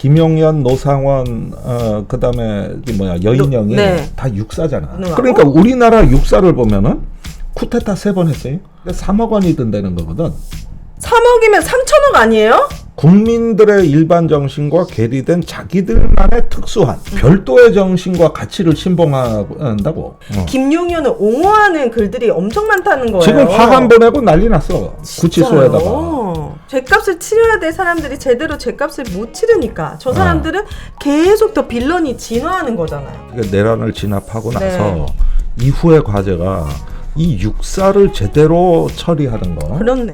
김용현, 노상원, 그다음에 여인영이 네. 다 육사잖아. 네. 그러니까 우리나라 육사를 보면은 쿠데타 3번 했어요. 3억 원이 든다는 거거든. 3억이면 3천억 아니에요? 국민들의 일반 정신과 괴리된 자기들만의 특수한 별도의 정신과 가치를 신봉한다고. 김용현을 옹호하는 글들이 엄청 많다는 거예요. 지금 화관 보내고 난리 났어. 구치소에다가. 죗값을 치러야 될 사람들이 제대로 죗값을 못 치르니까 저 사람들은 계속 더 빌런이 진화하는 거잖아요. 내란을 진압하고 네. 나서 이후의 과제가 이 육사를 제대로 처리하는 거. 그렇네.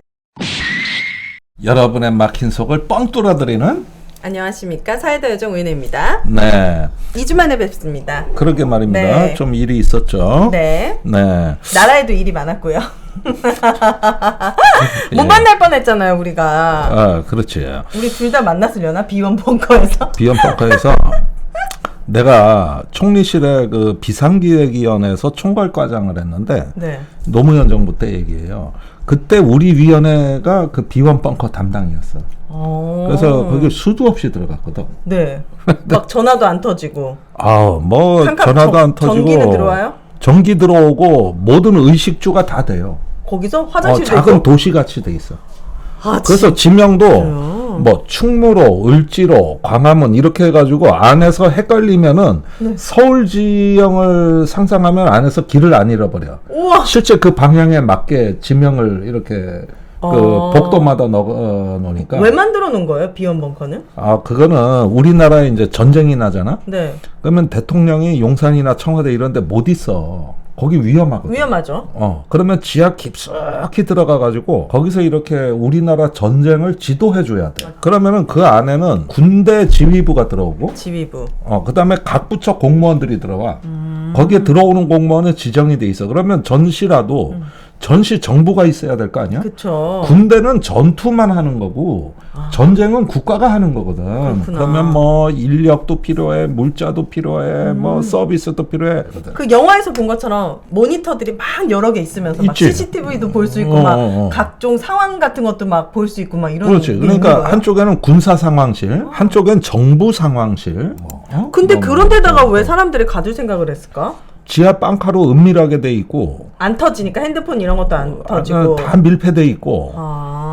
여러분의 막힌 속을 뻥 뚫어드리는 안녕하십니까. 사이다 여정 의은혜입니다. 네. 2주 만에 뵙습니다. 그러게 말입니다. 네. 좀 일이 있었죠. 네. 네. 나라에도 일이 많았고요. 못 예. 만날 뻔했잖아요, 우리가. 아, 그렇지. 우리 둘 다 만났으려나? 비원 벙커에서. 비연펑커에서 내가 총리실에 그 비상기획위원회에서 총괄과장을 했는데 네. 노무현 정부 때 얘기해요. 그때 우리 위원회가 그 비원 벙커 담당이었어. 그래서 거기 수도 없이 들어갔거든. 네. 막 전화도 안 터지고. 뭐 전화도 안 터지고. 전기는 들어와요? 전기 들어오고 모든 의식주가 다 돼요. 거기서 화장실도 작은 있고? 도시같이 돼 있어. 아, 그래서 지명도 진짜요? 뭐 충무로, 을지로, 광화문 이렇게 해가지고 안에서 헷갈리면은 서울 지형을 상상하면 안에서 길을 안 잃어버려. 우와. 실제 그 방향에 맞게 지명을 이렇게 그 복도마다 넣어 놓으니까. 왜 만들어 놓은 거예요, 비원 벙커는? 그거는 우리나라에 이제 전쟁이 나잖아. 네. 그러면 대통령이 용산이나 청와대 이런 데 못 있어. 거기 위험하거든. 위험하죠. 그러면 지하 깊숙이 들어가가지고 거기서 이렇게 우리나라 전쟁을 지도해줘야 돼. 그러면은 그 안에는 군대 지휘부가 들어오고, 지휘부. 그 다음에 각 부처 공무원들이 들어와. 거기에 들어오는 공무원은 지정이 돼 있어. 그러면 전시라도 전시 정부가 있어야 될 거 아니야? 그쵸. 군대는 전투만 하는 거고 전쟁은 국가가 하는 거거든. 그렇구나. 그러면 뭐 인력도 필요해, 물자도 필요해, 뭐 서비스도 필요해. 그 영화에서 본 것처럼 모니터들이 막 여러 개 있으면서 막 있지. CCTV도 볼 수 있고 막 각종 상황 같은 것도 막 볼 수 있고 막 이런. 그렇지. 게 있는 그러니까 거예요? 한쪽에는 군사 상황실, 한쪽엔 정부 상황실. 근데 그런 데다가 왜 사람들이 가둘 생각을 했을까? 지하 빵카로 은밀하게 돼 있고 안 터지니까 핸드폰 이런 것도 안 터지고. 다 밀폐돼 있고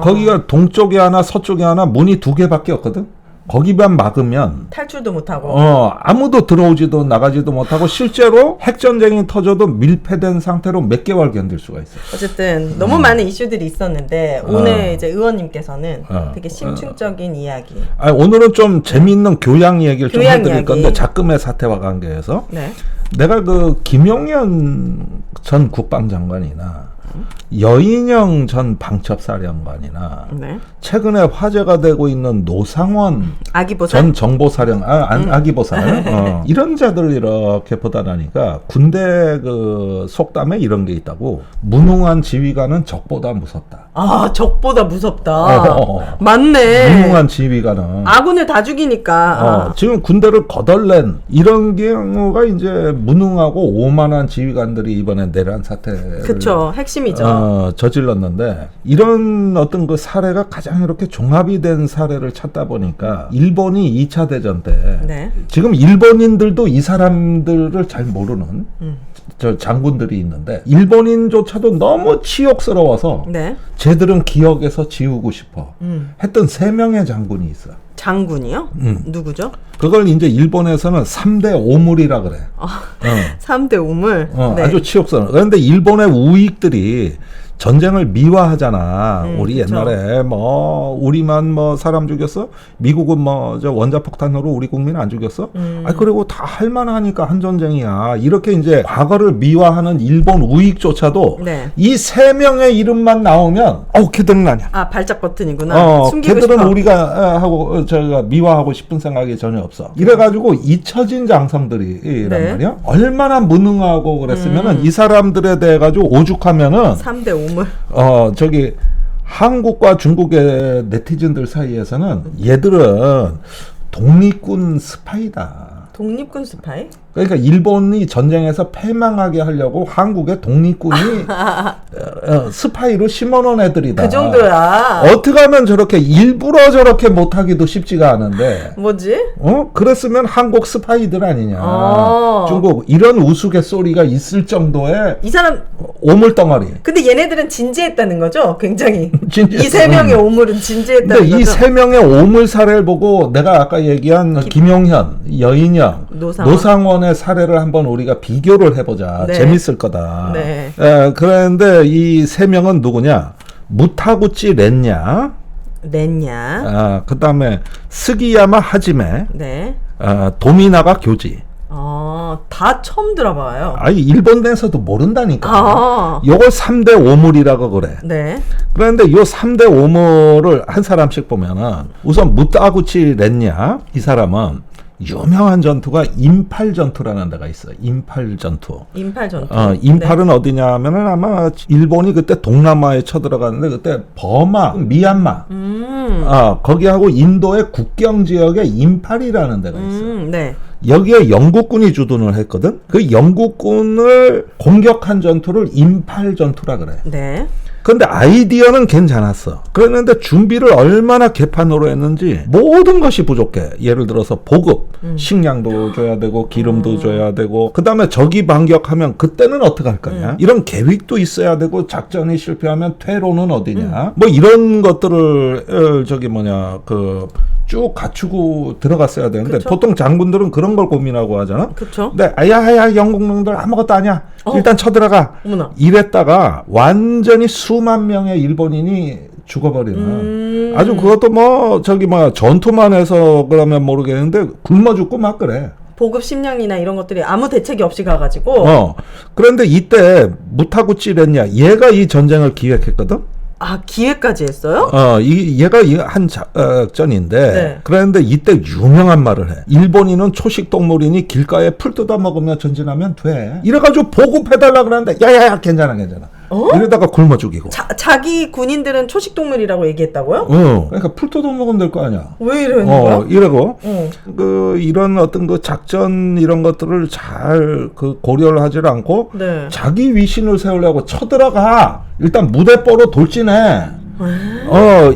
거기가 동쪽에 하나 서쪽에 하나 문이 2개밖에 없거든. 거기만 막으면 탈출도 못하고. 아무도 들어오지도 나가지도 못하고 실제로 핵전쟁이 터져도 밀폐된 상태로 몇 개월 견딜 수가 있어. 어쨌든 너무 많은 이슈들이 있었는데 오늘 이제 의원님께서는 되게 심층적인 이야기. 오늘은 좀 재미있는 교양 얘기를 좀 교양 해드릴 이야기. 건데 작금의 사태와 관계해서 네. 내가 그 김용현 전 국방장관이나 여인영 전 방첩사령관이나 네. 최근에 화제가 되고 있는 노상원 아기보살. 전 정보사령 아기보살 이런 자들 이렇게 보다 나니까 군대 그 속담에 이런 게 있다고. 무능한 지휘관은 적보다 무섭다. 적보다 무섭다. 맞네. 무능한 지휘관은 아군을 다 죽이니까. 지금 군대를 거덜낸 이런 경우가 이제 무능하고 오만한 지휘관들이 이번에 내란 사태를 그쵸. 핵심이죠. 저질렀는데 이런 어떤 그 사례가 가장 이렇게 종합이 된 사례를 찾다 보니까 일본이 2차 대전 때 네. 지금 일본인들도 이 사람들을 잘 모르는 저 장군들이 있는데 일본인조차도 너무 치욕스러워서 네. 쟤들은 기억에서 지우고 싶어 했던 3명의 장군이 있어. 장군이요? 누구죠? 그걸 이제 일본에서는 3대 오물이라 그래. 3대 우물. 네. 아주 치욕스러워. 그런데 일본의 우익들이 전쟁을 미화하잖아. 우리 그쵸. 옛날에 뭐 우리만 뭐 사람 죽였어? 미국은 뭐 저 원자폭탄으로 우리 국민 안 죽였어? 그리고 다 할만하니까 한전쟁이야. 이렇게 이제 과거를 미화하는 일본 우익조차도 네. 이 3명의 이름만 나오면 걔들은 아니야. 발작 버튼이구나. 숨기고 걔들은 싶어. 우리가 하고 저희가 미화하고 싶은 생각이 전혀 없어. 이래가지고 잊혀진 장성들이란 네. 말이야. 얼마나 무능하고 그랬으면은 이 사람들에 대해 가지고 오죽하면은 3대 우물. 저기 한국과 중국의 네티즌들 사이에서는 얘들은 독립군 스파이다. 독립군 스파이? 그러니까 일본이 전쟁에서 패망하게 하려고 한국의 독립군이 스파이로 심어놓은 애들이다. 그 정도야. 어떻게 하면 저렇게 일부러 저렇게 못하기도 쉽지가 않은데. 뭐지? 그랬으면 한국 스파이들 아니냐. 어. 중국 이런 우스갯소리가 있을 정도의 이 사람 오물덩어리. 근데 얘네들은 진지했다는 거죠? 굉장히. 진지했어. 이 세 명의 오물은 진지했다는 근데 거죠? 이 세 명의 오물 사례를 보고 내가 아까 얘기한 김용현, 여인영, 노상원의 사례를 한번 우리가 비교를 해보자. 네. 재밌을 거다. 네. 그런데 이 세 명은 누구냐? 무타구치 렌냐, 냈냐? 그 다음에 스기야마 하지메, 네. 도미나가 교지. 다 처음 들어봐요. 아니 일본 내에서도 모른다니까. 아. 요걸 3대 오물이라고 그래. 네. 그런데 요 3대 오물을 한 사람씩 보면은 우선 무타구치 렌냐 이 사람은 유명한 전투가 임팔 전투라는 데가 있어. 임팔 전투. 임팔 전투. 임팔은 어디냐 하면은 아마 일본이 그때 동남아에 쳐들어갔는데 그때 버마, 미얀마. 거기하고 인도의 국경 지역에 임팔이라는 데가 있어. 네. 여기에 영국군이 주둔을 했거든. 그 영국군을 공격한 전투를 임팔 전투라 그래. 네. 근데 아이디어는 괜찮았어. 그랬는데 준비를 얼마나 개판으로 했는지 모든 것이 부족해. 예를 들어서 보급, 식량도 줘야 되고 기름도 줘야 되고 그 다음에 적이 반격하면 그때는 어떻게 할 거냐. 이런 계획도 있어야 되고 작전이 실패하면 퇴로는 어디냐. 뭐 이런 것들을 쭉 갖추고 들어갔어야 되는데 그쵸? 보통 장군들은 그런 걸 고민하고 하잖아. 그쵸? 근데 아야 영국놈들 아무것도 아니야. 일단 쳐들어가. 어머나. 이랬다가 완전히 수만 명의 일본인이 죽어버리는. 아주 그것도 전투만 해서 그러면 모르겠는데 굶어 죽고 막 그래. 보급 식량이나 이런 것들이 아무 대책이 없이 가가지고. 그런데 이때 무타구치 렌냐 얘가 이 전쟁을 기획했거든. 기회까지 했어요? 얘가 한 작전인데, 네. 그런데 이때 유명한 말을 해. 일본인은 초식 동물이니 길가에 풀 뜯어 먹으며 전진하면 돼. 이래가지고 보급해달라 그러는데, 야야야, 괜찮아. 이러다가 굶어 죽이고. 자기 군인들은 초식동물이라고 얘기했다고요? 그러니까 풀 뜯어 먹으면 될 거 아니야. 왜 이러는 거야? 이러고, 이런 어떤 작전 이런 것들을 잘 고려를 하질 않고, 네. 자기 위신을 세우려고 쳐들어가. 일단 무대뽀로 돌진해.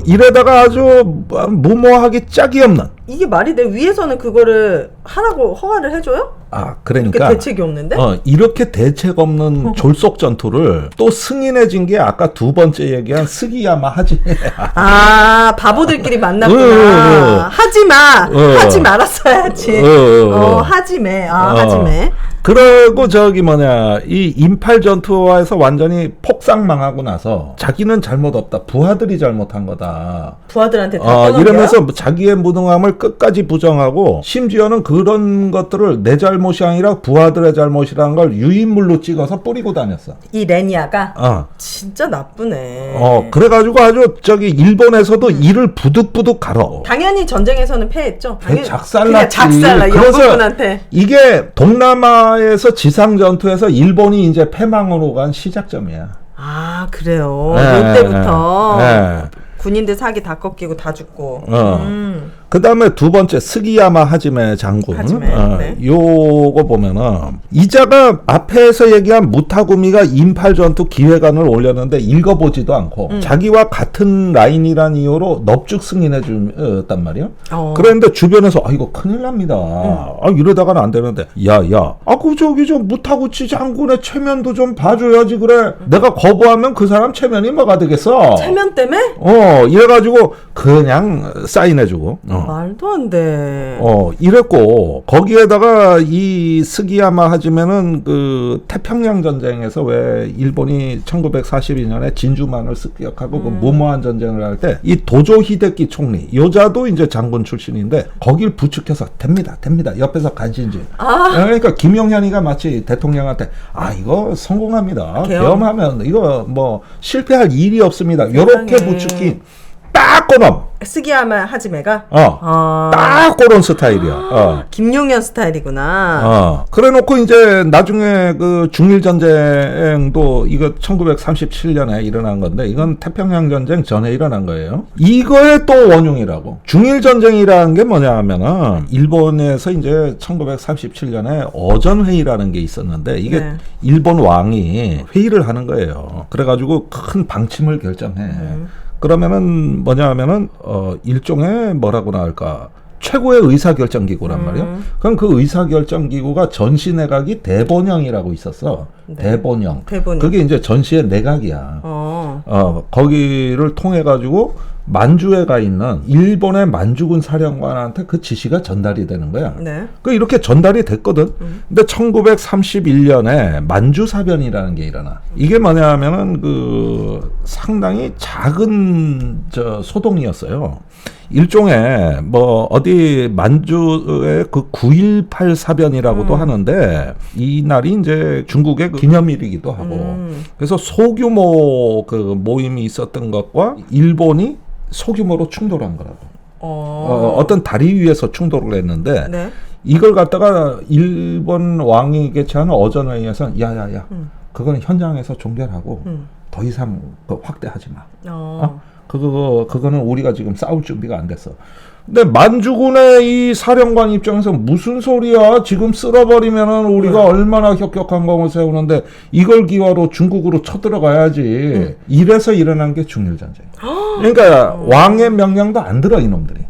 이래다가 아주 무모하기 짝이 없는. 이게 말이 돼? 위에서는 그거를 하라고 허가를 해줘요? 그러니까 이렇게 대책이 없는데? 이렇게 대책 없는 졸속 전투를 또 승인해진 게 아까 두 번째 얘기한 스기야마 하지메야. 바보들끼리 만났구나. 하지마. 하지 말았어야지. 하지메. 하지메. 그리고 이 임팔 전투에서 완전히 폭삭망하고 나서 자기는 잘못 없다. 부하들이 잘못한 거다. 부하들한테 다 떠넘겨요? 이러면서 자기의 무능함을 끝까지 부정하고 심지어는 그런 것들을 내 잘못이 아니라 부하들의 잘못이라는 걸 유인물로 찍어서 뿌리고 다녔어. 이 레니아가? 진짜 나쁘네. 그래가지고 아주 일본에서도 이를 부득부득 갈어. 당연히 전쟁에서는 패했죠. 작살났지. 작살나. 그래서 영국군한테. 이게 동남아에서 지상전투에서 일본이 이제 패망으로 간 시작점이야. 그래요. 네, 이때부터 네. 군인들 사기 다 꺾이고 다 죽고. 그 다음에 두 번째 스기야마 하지메 장군. 네. 요거 보면은 이자가 앞에서 얘기한 무타구미가 임팔 전투 기획안을 올렸는데 읽어보지도 않고 자기와 같은 라인이란 이유로 넙죽 승인해 줬단 말이야. 그런데 주변에서 이거 큰일 납니다. 이러다가는 안 되는데 저 무타구치 장군의 체면도 좀 봐줘야지 그래. 내가 거부하면 그 사람 체면이 뭐가 되겠어? 체면 때문에? 이래가지고 그냥 사인해주고. 말도 안 돼. 이랬고 거기에다가 이 스기야마 하지메는 그 태평양 전쟁에서 왜 일본이 1942년에 진주만을 습격하고 그 무모한 전쟁을 할 때 이 도조 히데키 총리 여자도 이제 장군 출신인데 거길 부축해서 됩니다. 옆에서 간신지. 그러니까 김영현이가 마치 대통령한테 이거 성공합니다. 계엄하면 이거 뭐 실패할 일이 없습니다. 요렇게 부축히 딱 그놈. 스기야마 하지메가? 딱 그런 스타일이야. 김용현 스타일이구나. 그래 놓고 이제 나중에 그 중일전쟁도 이거 1937년에 일어난 건데 이건 태평양 전쟁 전에 일어난 거예요. 이거의 또 원흉이라고. 중일전쟁이라는 게 뭐냐 하면은 일본에서 이제 1937년에 어전회의라는 게 있었는데 이게 네. 일본 왕이 회의를 하는 거예요. 그래가지고 큰 방침을 결정해. 그러면은 뭐냐 하면은 일종의 뭐라고나 할까 최고의 의사결정기구란 말이에요. 그럼 그 의사결정기구가 전시 내각이 대본영이라고 있었어. 네. 대본영. 대본영. 그게 이제 전시의 내각이야. 거기를 통해 가지고 만주에 가 있는 일본의 만주군 사령관한테 그 지시가 전달이 되는 거야. 네. 그 이렇게 전달이 됐거든. 근데 1931년에 만주사변이라는 게 일어나. 이게 뭐냐면은 그 상당히 작은 소동이었어요. 일종의 뭐 어디 만주의 그 9.18 사변이라고도 하는데 이 날이 이제 중국의 그 기념일이기도 하고 그래서 소규모 그 모임이 있었던 것과 일본이 소규모로 충돌한 거라고. 어떤 다리 위에서 충돌을 했는데 네. 이걸 갖다가 일본 왕이 개최하는 어전회의에서 야야야 그건 현장에서 종결하고 더 이상 확대하지 마. 그거는 우리가 지금 싸울 준비가 안 됐어. 근데 만주군의 이 사령관 입장에서 무슨 소리야? 지금 쓸어버리면은 우리가 얼마나 혁혁한 공을 세우는데 이걸 기화로 중국으로 쳐들어가야지. 이래서 일어난 게 중일전쟁. 그러니까 왕의 명령도 안 들어 이놈들이.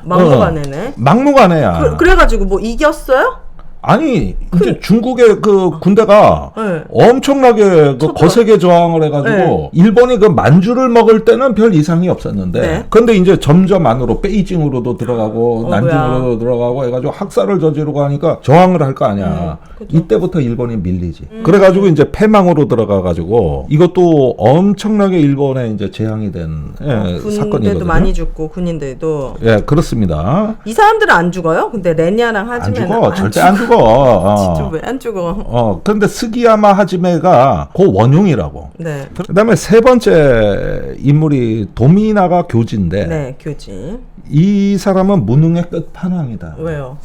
막무가내네. 막무가내야. 그래가지고 뭐 이겼어요? 아니 이제 중국의 그 군대가 네. 엄청나게 그 거세게 저항을 해가지고 일본이 그 만주를 먹을 때는 별 이상이 없었는데 네. 근데 이제 점점 안으로 베이징으로도 들어가고 난징으로도 뭐야. 들어가고 해가지고 학살을 저지르고 하니까 저항을 할 거 아니야. 그쵸. 이때부터 일본이 밀리지. 그래가지고 이제 패망으로 들어가가지고 이것도 엄청나게 일본에 이제 재앙이 된 군대도 사건이거든요. 많이 죽고 군인들도. 예, 그렇습니다. 이 사람들은 안 죽어요? 근데 레냐랑 안 하지메는 죽어, 절대 안 죽어. 진짜 왜 안 죽어? 근데 스기야마 하지메가 그 원흉이라고. 네. 그다음에 세 번째 인물이 도미나가 교지인데 네, 교지. 이 사람은 무능의 끝판왕이다. 왜요?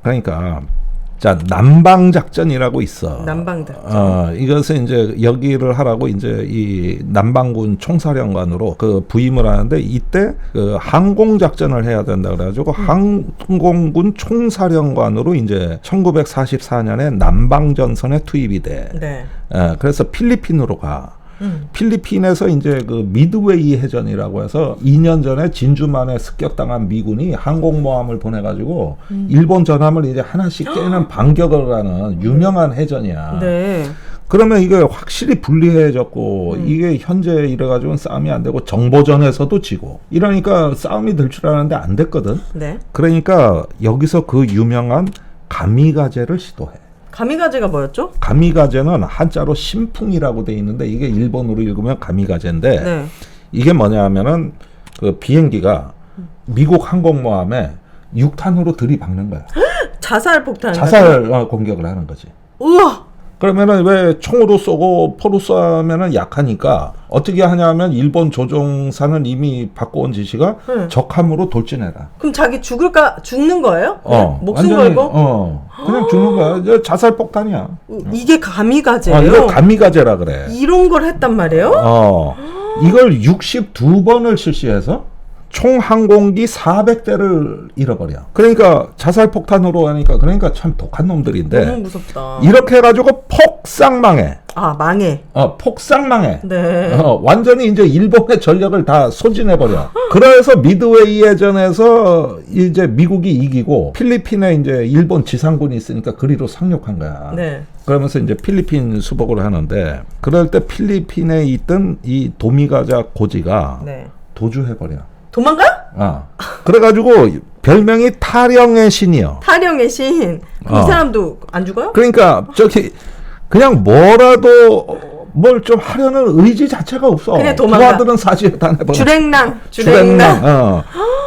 그러니까 자 남방 작전이라고 있어. 남방 작전. 이것은 이제 여기를 하라고 이제 이 남방군 총사령관으로 그 부임을 하는데 이때 그 항공 작전을 해야 된다 그래가지고 항공군 총사령관으로 이제 1944년에 남방 전선에 투입이 돼. 네. 그래서 필리핀으로 가. 필리핀에서 이제 그 미드웨이 해전이라고 해서 2년 전에 진주만에 습격당한 미군이 항공모함을 보내가지고 일본 전함을 이제 하나씩 깨는 반격을 하는 유명한 해전이야. 네. 그러면 이게 확실히 불리해졌고 이게 현재 이래가지고는 싸움이 안 되고 정보전에서도 지고 이러니까 싸움이 될 줄 알았는데 안 됐거든. 네. 그러니까 여기서 그 유명한 가미가제를 시도해. 가미가제가 뭐였죠? 가미가제는 한자로 신풍이라고 돼 있는데 이게 일본어로 읽으면 가미가제인데 네. 이게 뭐냐 하면은 그 비행기가 미국 항공모함에 6탄으로 들이박는 거야. 자살 폭탄. 자살 공격을 하는 거지. 우와. 그러면은 왜 총으로 쏘고 포로 쏘면은 약하니까 어떻게 하냐면 일본 조종사는 이미 바꿔온 지시가 적함으로 돌진해라. 그럼 자기 죽는 거예요? 목숨 완전히, 걸고? 그냥 죽는 거야. 이제 자살 폭탄이야. 이게 가미가제예요? 이거 가미가제라 그래. 이런 걸 했단 말이에요? 이걸 62번을 실시해서 총 항공기 400대를 잃어버려. 그러니까 자살 폭탄으로 하니까 그러니까 참 독한 놈들인데. 너무 무섭다. 이렇게 해가지고 폭삭망해. 망해. 폭삭망해. 네. 완전히 이제 일본의 전력을 다 소진해버려. 그래서 미드웨이 해전에서 이제 미국이 이기고 필리핀에 이제 일본 지상군이 있으니까 그리로 상륙한 거야. 네. 그러면서 이제 필리핀 수복을 하는데 그럴 때 필리핀에 있던 이 도미가자 고지가 네. 도주해버려. 도망가요? 그래가지고 별명이 타령의 신이요. 타령의 신. 이 사람도 안 죽어요? 그러니까 저기 그냥 뭐라도 뭘 좀 하려는 의지 자체가 없어. 그냥 도망가. 부하들은 사지에 다 내버려. 주랭랑.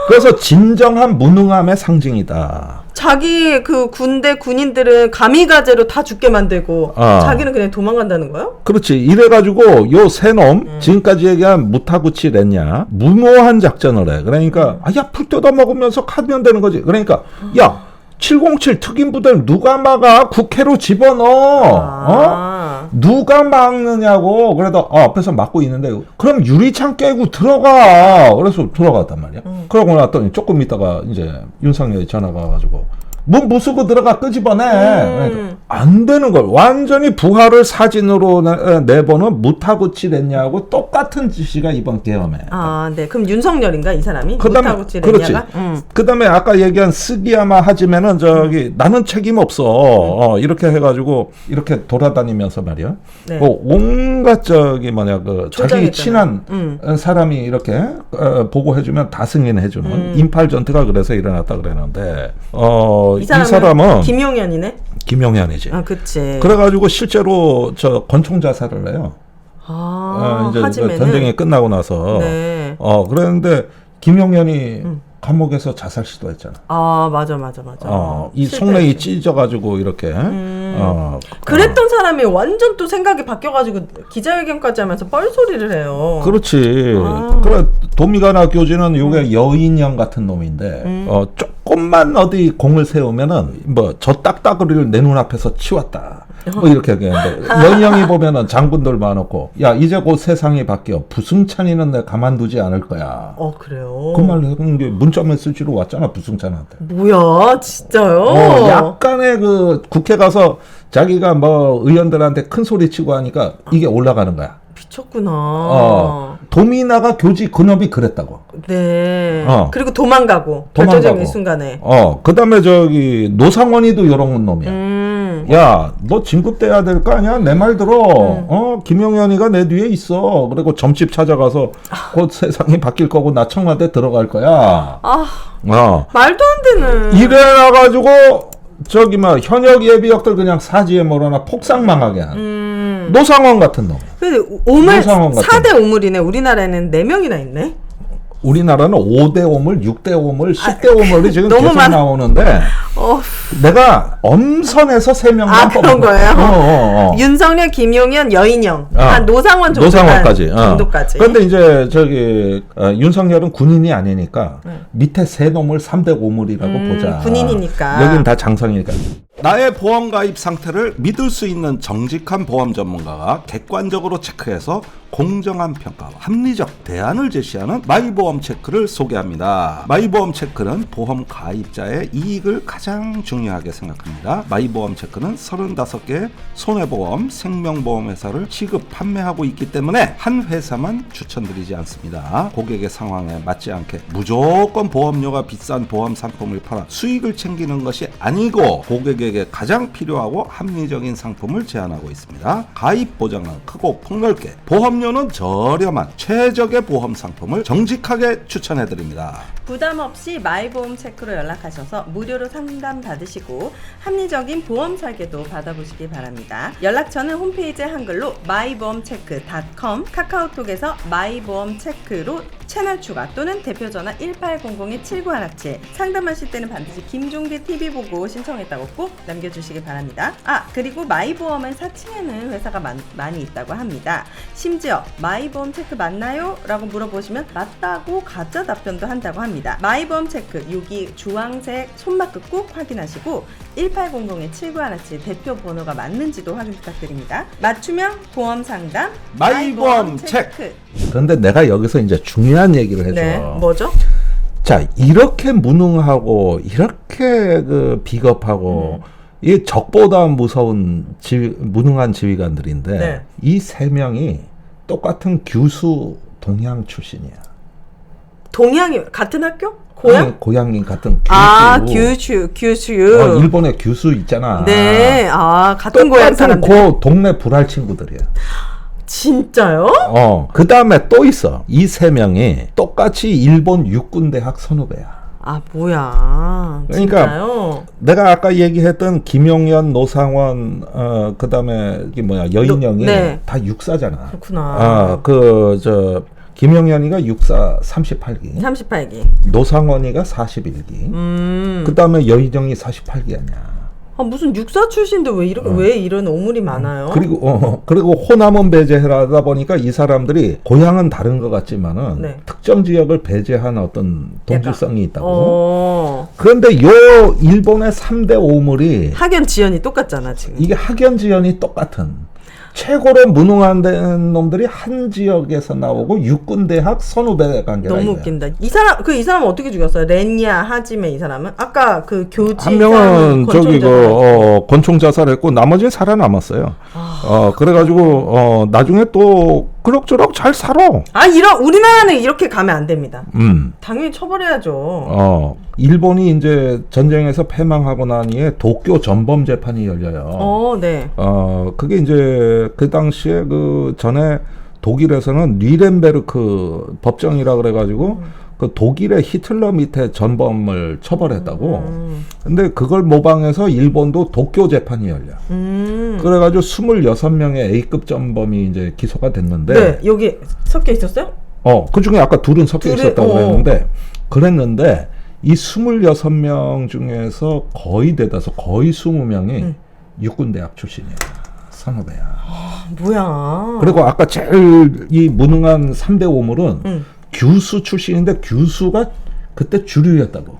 그래서 진정한 무능함의 상징이다. 자기 그 군대 군인들은 가미가제로 다 죽게 만들고 자기는 그냥 도망간다는 거요? 그렇지. 이래가지고 요 세 놈 지금까지 얘기한 무타구치 렌냐 무모한 작전을 해. 그러니까 야 풀 뜯어 먹으면서 가면 되는 거지. 그러니까 야 707 특임 부대를 누가 막아? 국회로 집어넣어. 누가 막느냐고. 그래도 앞에서 막고 있는데 그럼 유리창 깨고 들어가. 그래서 들어갔단 말이야. 그러고 났더니 조금 있다가 이제 윤석열이 전화가 와가지고 문 부수고 들어가 끄집어내. 그러니까 안 되는 걸. 완전히 부하를 사진으로 내보는 무타구치 냈냐고 똑같은 짓이가 이번 계엄에. 네. 그럼 윤석열인가 이 사람이? 그다음에 무타구치 그렇지. 냈냐가? 그다음에 아까 얘기한 스기야마 하지면은 저기 나는 책임 없어. 이렇게 해가지고 이렇게 돌아다니면서 말이야. 네. 온갖 저기 뭐냐 그 자기 조작했잖아요. 친한 사람이 이렇게 보고해주면 다 승인해주는 인팔 전투가 그래서 일어났다 그랬는데 이 이 사람은 김용현이네. 김용현이지. 그치. 그래가지고 실제로 저 권총 자살을 해요. 이제 하지면은. 전쟁이 끝나고 나서. 네. 그랬는데 김용현이 감옥에서 자살 시도했잖아. 맞아. 이 속내이 찢어가지고 이렇게. 그랬던 사람이 완전 또 생각이 바뀌어가지고 기자회견까지 하면서 뻘소리를 해요. 그렇지. 그래 도미가나 교주는 요게 여인형 같은 놈인데 조금만 어디 공을 세우면은 뭐 저 딱따구리를 내 눈앞에서 치웠다. 뭐 이렇게 얘기하는데 여인형이 보면은 장군들 많았고 야 이제 곧 세상이 바뀌어 부승찬이는 내가 가만두지 않을 거야. 그래요? 그 말 해본 게 문자 메시지로 왔잖아 부승찬한테. 뭐야 진짜요? 약간의 그 국회 가서 자기가 뭐 의원들한테 큰 소리 치고 하니까 이게 올라가는 거야. 미쳤구나. 도미나가 교지 그놈이 그랬다고. 네. 그리고 도망가고. 결정적인 순간에. 그 다음에 저기 노상원이도 이런 놈이야. 야, 너 진급돼야 될 거 아니야? 내 말 들어. 김용현이가 내 뒤에 있어. 그리고 점집 찾아가서 곧 세상이 바뀔 거고 나 청와대 들어갈 거야. 말도 안 되는. 이래가지고 저기 막 현역 예비역들 그냥 사지에 몰아나 폭삭망하게 한 노상원 같은 놈. 근데 오물 4대 오물이네. 우리나라에는 4명이나 있네. 우리나라는 5대 오물, 6대 오물, 10대 오물이 지금 너무 계속 나오는데 내가 엄선해서 3명만 그런 거예요? 윤석열, 김용현, 여인형, 노상원 노상원까지. 정도까지. 그런데 이제 저기 윤석열은 군인이 아니니까 밑에 3놈을 3대 오물이라고 보자. 군인이니까. 여긴 다 장성이니까. 나의 보험 가입 상태를 믿을 수 있는 정직한 보험 전문가가 객관적으로 체크해서 공정한 평가와 합리적 대안을 제시하는 마이보험 체크를 소개합니다. 마이보험 체크는 보험 가입자의 이익을 가장 중요하게 생각합니다. 마이보험 체크는 35개의 손해보험, 생명보험 회사를 취급, 판매하고 있기 때문에 한 회사만 추천드리지 않습니다. 고객의 상황에 맞지 않게 무조건 보험료가 비싼 보험 상품을 팔아 수익을 챙기는 것이 아니고 고객에게 가장 필요하고 합리적인 상품을 제안하고 있습니다. 가입 보장은 크고 폭넓게, 보험료는 저렴한 최적의 보험 상품을 정직하게 추천해드립니다. 부담 없이 마이보험 체크로 연락하셔서 무료로 상담 받으시고 합리적인 보험 설계도 받아보시기 바랍니다. 연락처는 홈페이지 한글로 my보험체크.com, 카카오톡에서 마이보험체크로 채널 추가 또는 대표전화 1800-7917, 상담하실 때는 반드시 김종대 TV 보고 신청했다고 꼭 남겨주시기 바랍니다. 그리고 마이보험은 4층에는 회사가 많이 있다고 합니다. 심지어 마이보험 체크 맞나요? 라고 물어보시면 맞다고 가짜 답변도 한다고 합니다. 마이보험 체크 여기 주황색 손마크 꼭 확인하시고 1800-7917 대표 번호가 맞는지도 확인 부탁드립니다. 맞춤형 보험 상담 마이보험 체크. 그런데 내가 여기서 이제 중요한 얘기를 해줘. 네, 뭐죠? 자, 이렇게 무능하고 이렇게 그 비겁하고 이 적보다 무서운 무능한 지휘관들인데 네. 이 3명이 똑같은 규수 동양 출신이야. 동양이 같은 학교? 고향? 아니, 고향인 같은 규수. 규슈. 일본의 규수 있잖아. 네. 같은 고향 사람들. 그 동네 불알 친구들이야. 진짜요? 그 다음에 또 있어. 이 3명이 똑같이 일본 육군대학 선후배야. 뭐야. 그러니까 진짜요? 내가 아까 얘기했던 김용현, 노상원, 그 다음에 이게 뭐야 여인형이 네. 다 육사잖아. 그렇구나. 김영현이가 육사 38기. 38기. 노상원이가 41기. 그 다음에 여희정이 48기 아니야. 아, 무슨 육사 출신인데 왜 이런 오물이 많아요? 그리고 호남은 배제하다 보니까 이 사람들이 고향은 다른 것 같지만은 네. 특정 지역을 배제한 어떤 동질성이 있다고. 어. 그런데 요 일본의 3대 오물이 학연 지연이 똑같잖아 지금. 이게 학연 지연이 똑같은 최고로 무능한 놈들이 한 지역에서 나오고 육군 대학 선후배 관계가 너무 이거야. 웃긴다. 이 사람은 어떻게 죽였어요? 렌야 하지메 이 사람은 아까 그 교지 한 명은 저기 권총 자살했고 나머지는 살아남았어요. 그래가지고 나중에 또 그럭저럭 잘 살아. 우리나라는 이렇게 가면 안 됩니다. 당연히 처벌해야죠. 일본이 이제 전쟁에서 패망하고 난 이에 도쿄 전범 재판이 열려요. 네. 그게 이제 그 당시에 그 전에 독일에서는 뉘렌베르크 법정이라 그래가지고 그 독일의 히틀러 밑에 전범을 처벌했다고. 근데 그걸 모방해서 일본도 도쿄 재판이 열려. 그래가지고 26명의 A급 전범이 이제 기소가 됐는데. 네, 여기 섞여 있었어요? 그 중에 아까 둘은 섞여 있었다고 했는데, 그랬는데, 이 26명 중에서 거의 대다수, 거의 20명이 육군대학 출신이야. 선후배야. 뭐야. 그리고 아까 제일 이 무능한 3대 오물은 규수 출신인데 규수가 그때 주류였다고.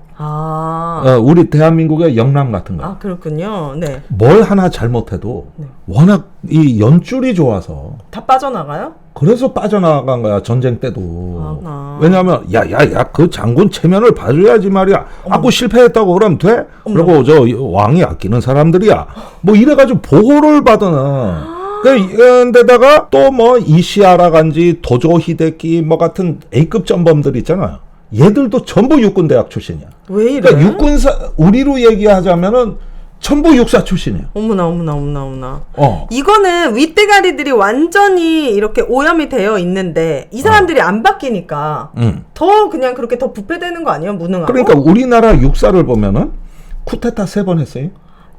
우리 대한민국의 영남 같은 거. 그렇군요. 네. 뭘 하나 잘못해도 워낙 이 연줄이 좋아서 다 빠져나가요? 그래서 빠져나간 거야 전쟁 때도. 아. 왜냐하면 야야야 그 장군 체면을 봐줘야지 말이야. 그 실패했다고 그러면 돼? 그리고 저 왕이 아끼는 사람들이야. 뭐 이래가지고 보호를 받는. 그런데다가 또 뭐 이시아라 간지 도조 히데키 뭐 같은 A급 전범들 있잖아요. 얘들도 전부 육군대학 출신이야. 왜 이래? 그러니까 육군사 우리로 얘기하자면은 전부 육사 출신이에요. 어머나. 이거는 윗대가리들이 완전히 이렇게 오염이 되어 있는데 이 사람들이 안 바뀌니까 더 그냥 그렇게 더 부패되는 거 아니에요? 무능하고. 그러니까 우리나라 육사를 보면은 쿠데타 3번 했어요.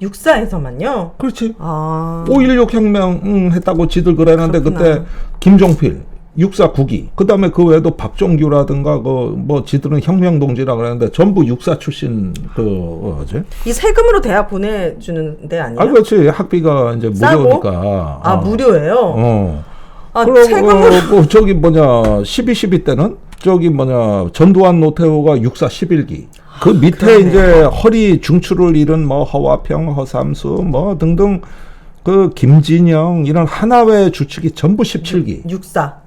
육사에서만요? 그렇지. 5.16 혁명 했다고 지들 그러는데 그때 김종필 육사 9기. 그다음에 그 외에도 박종규라든가 뭐 지들은 혁명동지라 그러는데 전부 육사 출신 이 세금으로 대학 보내주는 데 아니에요? 그렇지. 학비가 이제 무료니까. 무료예요? 그리고 세금으로 저기 12.12 때는 전두환 노태우가 육사 11기. 그 밑에 그러네. 이제 허리 중추를 잃은 뭐 허화평, 허삼수 뭐 등등 그 김진영 이런 하나회 주축이 전부 17기. 육사.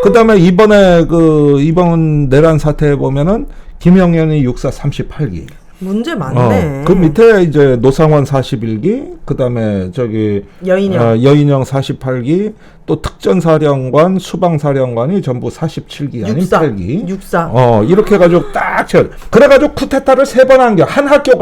그다음에 이번 내란 사태에 보면은 김영현이 육사 38기. 문제 많네. 그 밑에 이제 노상원 41기, 그다음에 여인영 48기, 또 특전사령관, 수방사령관이 전부 47기 아닌 8기. 육사. 이렇게 해가지고 딱 그래가지고 쿠데타를 3번 한 게 한 학교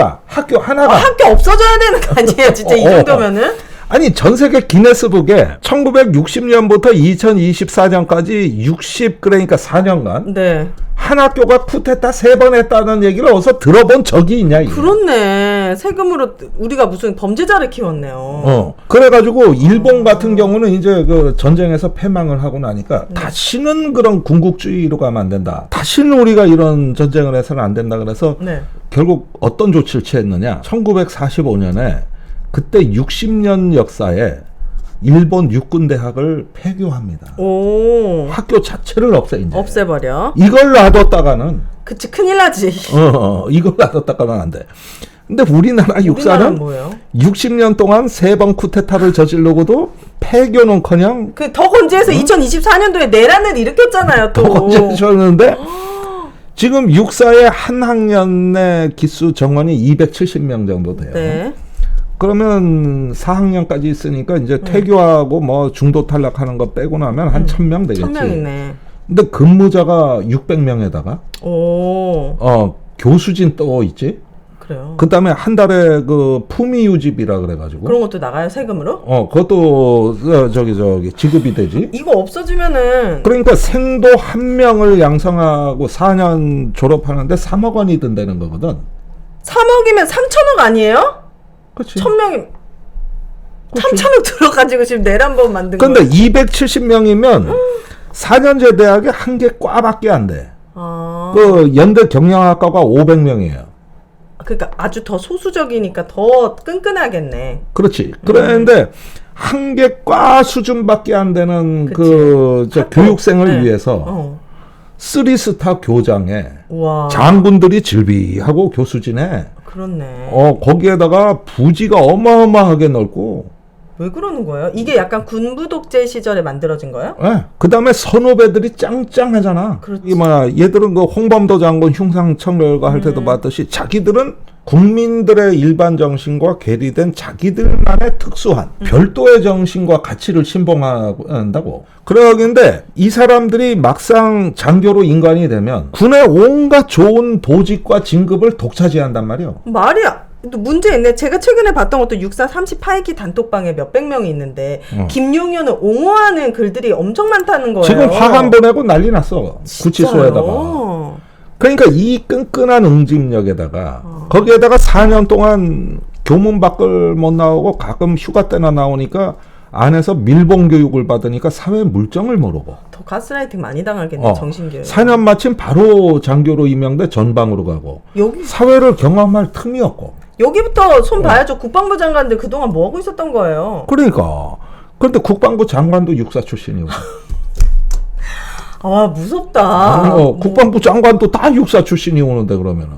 하나가. 학교 없어져야 되는 거 아니에요? 진짜 이 정도면은? 아니 전 세계 기네스북에 1960년부터 2024년까지 그러니까 4년간 네. 한 학교가 쿠데타 3번 했다는 얘기를 어디서 들어본 적이 있냐 이게. 그렇네. 세금으로 우리가 무슨 범죄자를 키웠네요. 그래가지고 일본 같은 경우는 이제 그 전쟁에서 패망을 하고 나니까 다시는 그런 군국주의로 가면 안 된다. 다시는 우리가 이런 전쟁을 해서는 안 된다. 그래서 결국 어떤 조치를 취했느냐. 1945년에 그때 60년 역사에 일본 육군대학을 폐교합니다. 학교 자체를 없애 이제. 없애버려. 이걸 놔뒀다가는. 그치 큰일 나지. 이걸 놔뒀다가는 안 돼. 근데 우리나라 육사는 60년 동안 3번 쿠데타를 저지르고도 폐교는커녕 더 건재해서 2024년도에 내란을 일으켰잖아요. 또. 더 건재해졌는데 지금 육사의 한 학년의 기수 정원이 270명 정도 돼요. 네. 그러면 4학년까지 있으니까 이제 퇴교하고 뭐 중도 탈락하는 거 빼고 나면 한 1000명 되겠지. 1000명이네. 근데 근무자가 600명에다가 교수진 또 있지. 그래요. 그다음에 한 달에 그 품위 유지비라 그래가지고 그런 것도 나가요 세금으로? 그것도 저기 지급이 되지. 이거 없어지면은 그러니까 생도 1명을 양성하고 4년 졸업하는데 3억 원이 든다는 거거든. 3억이면 3천억 아니에요? 그렇지. 1000명이 3천억 들어가지고 지금 내란법 만든 거예요. 근데 270명이면 4년제 대학에 한 개 과밖에 안 돼. 아. 그 연대 경영학과가 500명이에요. 그러니까 아주 더 소수적이니까 더 끈끈하겠네. 그렇지. 그런데 한 개 과 수준밖에 안 되는 그치. 교육생을 네. 위해서 3스타 교장에 우와. 장군들이 질비하고 교수진에 그렇네. 거기에다가 부지가 어마어마하게 넓고 왜 그러는 거예요? 이게 약간 군부 독재 시절에 만들어진 거예요? 그 다음에 선후배들이 짱짱하잖아. 그렇지. 얘들은 그 홍범도 장군 흉상청결과 할 때도 봤듯이 자기들은 국민들의 일반 정신과 괴리된 자기들만의 특수한 별도의 정신과 가치를 신봉한다고. 그러긴데 이 사람들이 막상 장교로 인관이 되면 군의 온갖 좋은 보직과 진급을 독차지한단 말이에요. 말이야. 또 문제 있네. 제가 최근에 봤던 것도 육사 38기 단톡방에 몇백 명이 있는데 김용현을 옹호하는 글들이 엄청 많다는 거예요. 지금 화관 보내고 난리 났어. 구치소에다가. 그러니까 이 끈끈한 응집력에다가 거기에다가 4년 동안 교문 밖을 못 나오고 가끔 휴가 때나 나오니까 안에서 밀봉 교육을 받으니까 사회 물정을 모르고. 더 가스라이팅 많이 당하겠네. 정신교육. 4년 마침 바로 장교로 임명돼 전방으로 가고. 여기 사회를 경험할 틈이 없고. 여기부터 손 봐야죠. 국방부 장관들 그동안 뭐 하고 있었던 거예요? 그러니까. 그런데 국방부 장관도 육사 출신이고. 아, 무섭다. 국방부 장관도 다 육사 출신이 오는데 그러면은.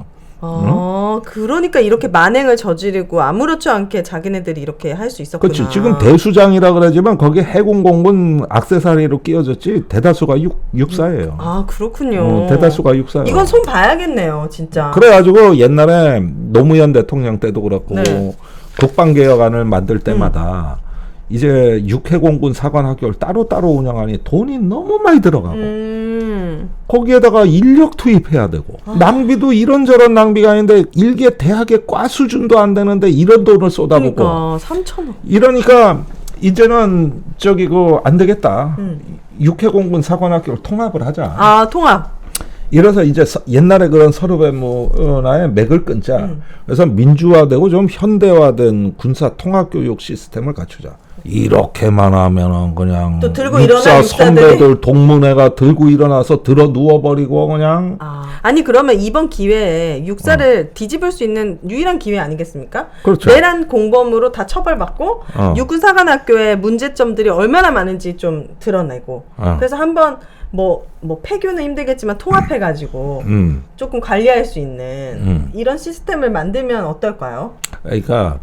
그러니까 이렇게 만행을 저지르고 아무렇지 않게 자기네들이 이렇게 할 수 있었구나. 그렇지. 지금 대수장이라 그러지만 거기에 해군공군 액세서리로 끼워졌지 대다수가 육사예요. 아, 그렇군요. 대다수가 육사예요. 이건 손 봐야겠네요, 진짜. 그래가지고 옛날에 노무현 대통령 때도 그렇고 네. 국방개혁안을 만들 때마다 이제 육해공군 사관학교를 따로따로 운영하니 돈이 너무 많이 들어가고 거기에다가 인력 투입해야 되고 낭비도 이런저런 낭비가 아닌데 일개 대학의 과 수준도 안 되는데 이런 돈을 쏟아붓고 그러니까 3,000원. 이러니까 이제는 안 되겠다. 육해공군 사관학교를 통합을 하자. 아, 통합. 이래서 이제 옛날에 그런 서류배 문화의 맥을 끊자. 그래서 민주화되고 좀 현대화된 군사 통합교육 시스템을 갖추자. 이렇게만 하면은 그냥 또 들고 육사 일어나 선배들 동문회가 들고 일어나서 들어 누워버리고 그냥. 아니 그러면 이번 기회에 육사를 뒤집을 수 있는 유일한 기회 아니겠습니까? 그렇죠. 내란 공범으로 다 처벌받고 육군사관학교의 문제점들이 얼마나 많은지 좀 드러내고 그래서 한번 뭐 폐교는 힘들겠지만 통합해가지고 조금 관리할 수 있는 이런 시스템을 만들면 어떨까요? 그러니까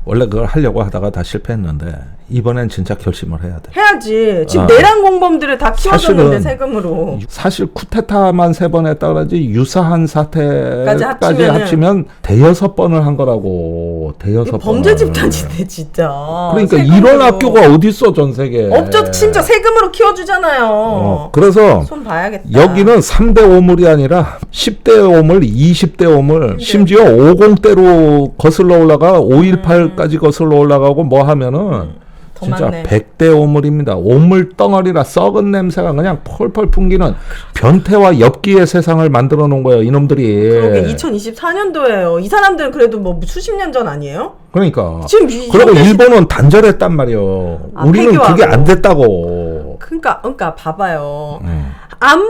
원래 그걸 하려고 하다가 다 실패했는데 이번엔 진짜 결심을 해야 돼. 해야지. 지금 내란 공범들을 다 키워줬는데 세금으로. 사실 쿠데타만 3번 했다 그러지 유사한 사태까지 합치면은 합치면 대여섯 번을 한 거라고. 대여섯 번. 범죄 집단이네 진짜. 그러니까 세금으로. 이런 학교가 어디 있어 전 세계에. 없죠. 진짜 세금으로 키워주잖아요. 그래서 손 봐야겠다. 여기는 3대 오물이 아니라 10대 오물, 20대 오물, 심지어 50대로 거슬러 올라가 5.18까지 거슬러 올라가고 뭐 하면은 진짜 많네. 100대 오물입니다. 오물 덩어리라 썩은 냄새가 그냥 펄펄 풍기는 변태와 엽기의 세상을 만들어 놓은 거예요, 이놈들이. 그러게 2024년도예요. 이 사람들은 그래도 뭐 수십 년 전 아니에요? 그러니도 지금 그리고 일본은 단절했단 말이에요. 우리는 폐교하고. 그게 안 됐다고. 그러니까 봐봐요. 한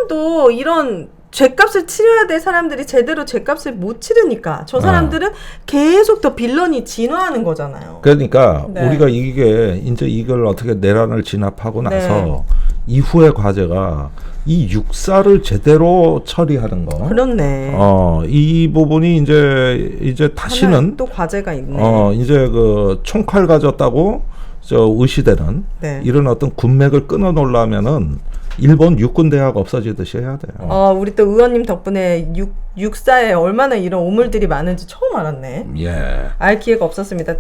번도 이런 죗값을 치러야 될 사람들이 제대로 죗값을 못 치르니까 저 사람들은 계속 더 빌런이 진화하는 거잖아요. 그러니까 네. 우리가 이제 이걸 어떻게 내란을 진압하고 네. 나서 이후의 과제가 이 육사를 제대로 처리하는 거. 그렇네. 이 부분이 이제 다시는 또 과제가 있네. 이제 그 총칼 가졌다고 의시되는 네. 이런 어떤 군맥을 끊어 놓으려면은 일본 육군대학 없어지듯이 해야 돼요. 우리 또 의원님 덕분에 육사에 얼마나 이런 오물들이 많은지 처음 알았네. 예. 알 기회가 없었습니다.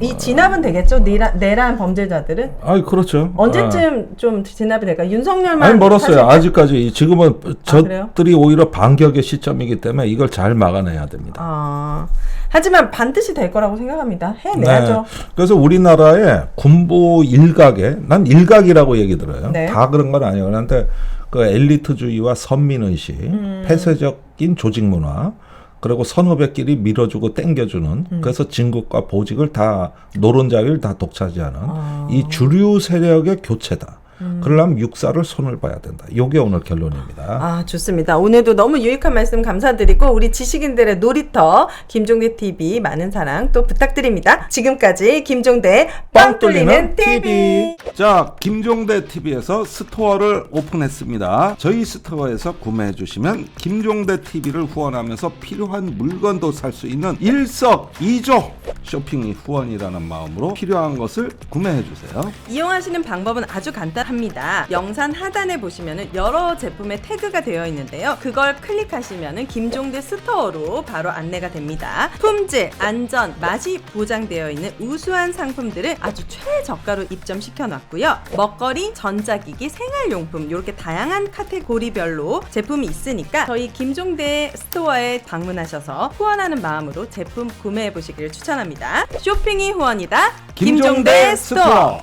이 진압은 되겠죠? 내란 범죄자들은? 그렇죠. 언제쯤 좀 진압이 될까? 윤석열만 아니 멀었어요. 사실 아직까지 지금은 그래요? 저들이 오히려 반격의 시점이기 때문에 이걸 잘 막아내야 됩니다. 하지만 반드시 될 거라고 생각합니다. 해내야죠. 네. 그래서 우리나라의 군부 일각에 난 일각이라고 얘기 들어요. 네. 다 그런 건 아니에요. 그런데 그 엘리트주의와 선민의식, 폐쇄적인 조직 문화, 그리고 선후배끼리 밀어주고 땡겨주는 그래서 진급과 보직을 다 노론자위를 다 독차지하는 이 주류 세력의 교체다. 그러려면 육사를 손을 봐야 된다. 이게 오늘 결론입니다. 아, 좋습니다. 오늘도 너무 유익한 말씀 감사드리고 우리 지식인들의 놀이터 김종대 TV 많은 사랑 또 부탁드립니다. 지금까지 김종대 뻥 뚫리는 TV. 자, 김종대 TV에서 스토어를 오픈했습니다. 저희 스토어에서 구매해 주시면 김종대 TV를 후원하면서 필요한 물건도 살 수 있는 일석이조 쇼핑이 후원이라는 마음으로 필요한 것을 구매해 주세요. 이용하시는 방법은 아주 간단합니다. 영상 하단에 보시면 여러 제품의 태그가 되어 있는데요. 그걸 클릭하시면 김종대 스토어로 바로 안내가 됩니다. 품질, 안전, 맛이 보장되어 있는 우수한 상품들을 아주 최저가로 입점시켜 놨고요. 먹거리, 전자기기, 생활용품 이렇게 다양한 카테고리별로 제품이 있으니까 저희 김종대 스토어에 방문하셔서 후원하는 마음으로 제품 구매해 보시기를 추천합니다. 쇼핑이 후원이다. 김종대 스토어.